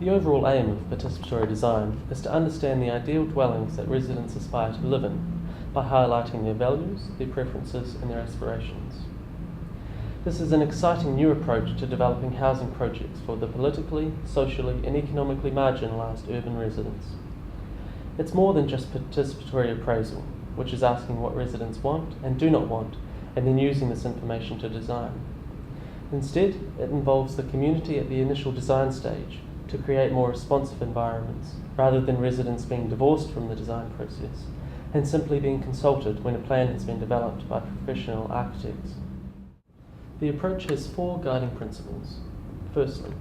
The overall aim of participatory design is to understand the ideal dwellings that residents aspire to live in by highlighting their values, their preferences and their aspirations. This is an exciting new approach to developing housing projects for the politically, socially and economically marginalised urban residents. It's more than just participatory appraisal, which is asking what residents want and do not want and then using this information to design. Instead, it involves the community at the initial design stage to create more responsive environments, rather than residents being divorced from the design process and simply being consulted when a plan has been developed by professional architects. The approach has 4 guiding principles. Firstly,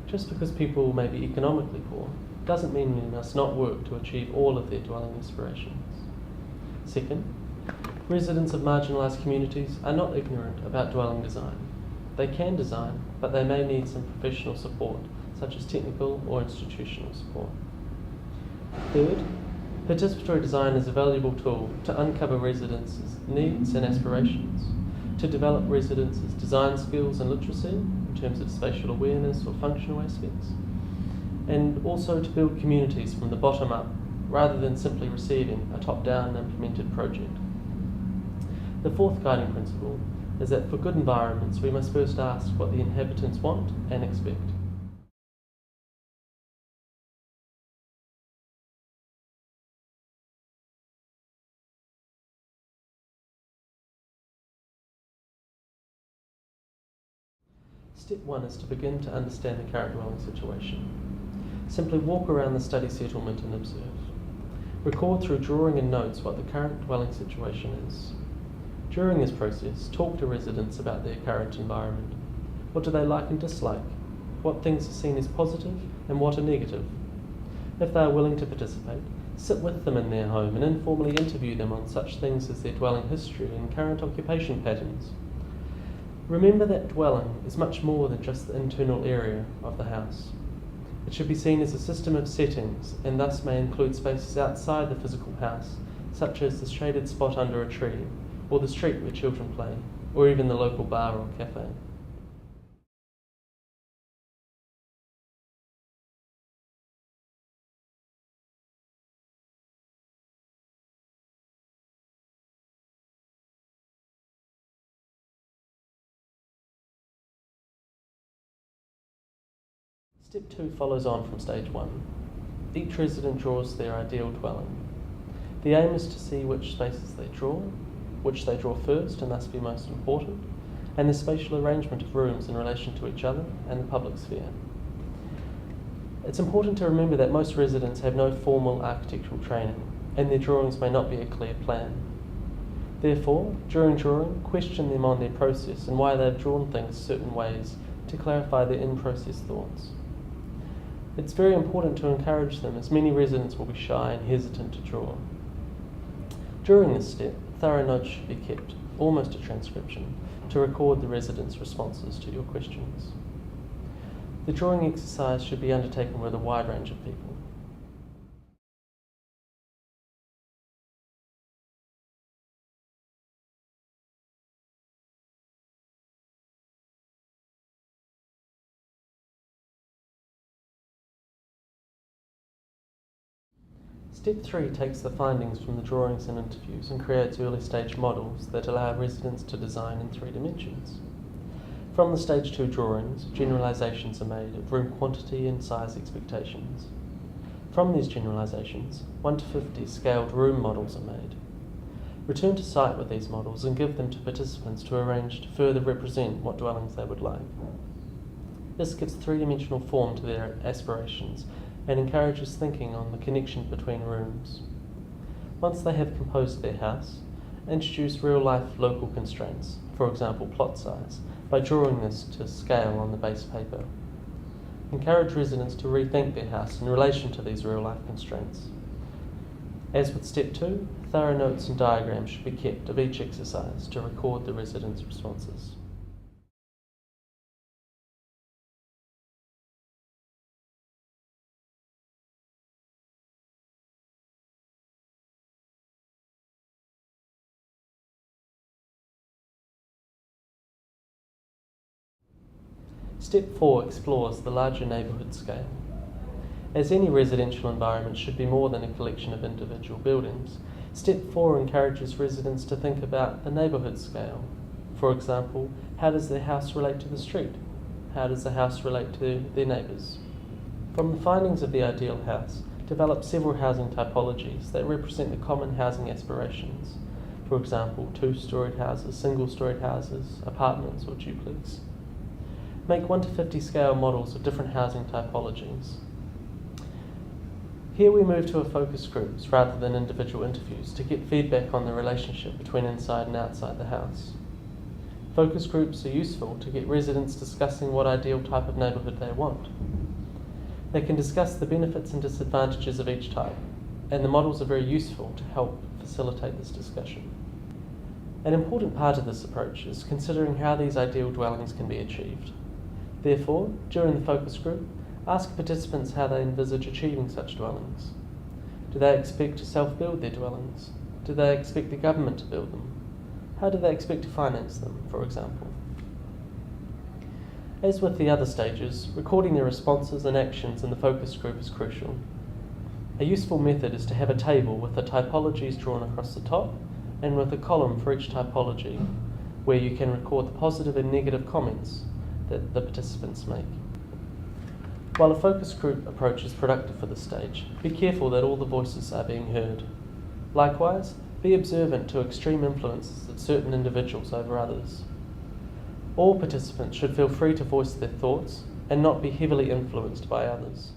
just because people may be economically poor doesn't mean we must not work to achieve all of their dwelling aspirations. Second, residents of marginalised communities are not ignorant about dwelling design. They can design, but they may need some professional support, such as technical or institutional support. Third, participatory design is a valuable tool to uncover residents' needs and aspirations, to develop residents' design skills and literacy in terms of spatial awareness or functional aspects, and also to build communities from the bottom up rather than simply receiving a top-down implemented project. The fourth guiding principle is that for good environments we must first ask what the inhabitants want and expect. Step 1 is to begin to understand the current dwelling situation. Simply walk around the study settlement and observe. Record through drawing and notes what the current dwelling situation is. During this process, talk to residents about their current environment. What do they like and dislike? What things are seen as positive and what are negative? If they are willing to participate, sit with them in their home and informally interview them on such things as their dwelling history and current occupation patterns. Remember that dwelling is much more than just the internal area of the house. It should be seen as a system of settings and thus may include spaces outside the physical house, such as the shaded spot under a tree, or the street where children play, or even the local bar or cafe. Step 2 follows on from stage 1. Each resident draws their ideal dwelling. The aim is to see which spaces they draw, which they draw first and thus be most important, and the spatial arrangement of rooms in relation to each other and the public sphere. It's important to remember that most residents have no formal architectural training, and their drawings may not be a clear plan. Therefore, during drawing, question them on their process and why they've drawn things certain ways to clarify their in-process thoughts. It's very important to encourage them, as many residents will be shy and hesitant to draw. During this step, thorough notes should be kept, almost a transcription, to record the residents' responses to your questions. The drawing exercise should be undertaken with a wide range of people. Step 3 takes the findings from the drawings and interviews and creates early stage models that allow residents to design in 3 dimensions. From the stage 2 drawings, generalisations are made of room quantity and size expectations. From these generalisations, 1 to 50 scaled room models are made. Return to site with these models and give them to participants to arrange to further represent what dwellings they would like. This gives 3-dimensional form to their aspirations and encourages thinking on the connection between rooms. Once they have composed their house, introduce real-life local constraints, for example plot size, by drawing this to scale on the base paper. Encourage residents to rethink their house in relation to these real-life constraints. As with step 2, thorough notes and diagrams should be kept of each exercise to record the residents' responses. Step 4 explores the larger neighbourhood scale. As any residential environment should be more than a collection of individual buildings, Step 4 encourages residents to think about the neighbourhood scale. For example, how does their house relate to the street? How does the house relate to their neighbours? From the findings of the ideal house, develop several housing typologies that represent the common housing aspirations. For example, two-storied houses, single-storied houses, apartments or duplex. Make 1 to 50 scale models of different housing typologies. Here we move to a focus groups rather than individual interviews to get feedback on the relationship between inside and outside the house. Focus groups are useful to get residents discussing what ideal type of neighbourhood they want. They can discuss the benefits and disadvantages of each type, and the models are very useful to help facilitate this discussion. An important part of this approach is considering how these ideal dwellings can be achieved. Therefore, during the focus group, ask participants how they envisage achieving such dwellings. Do they expect to self-build their dwellings? Do they expect the government to build them? How do they expect to finance them, for example? As with the other stages, recording their responses and actions in the focus group is crucial. A useful method is to have a table with the typologies drawn across the top and with a column for each typology, where you can record the positive and negative comments that the participants make. While a focus group approach is productive for this stage, be careful that all the voices are being heard. Likewise, be observant to extreme influences of certain individuals over others. All participants should feel free to voice their thoughts and not be heavily influenced by others.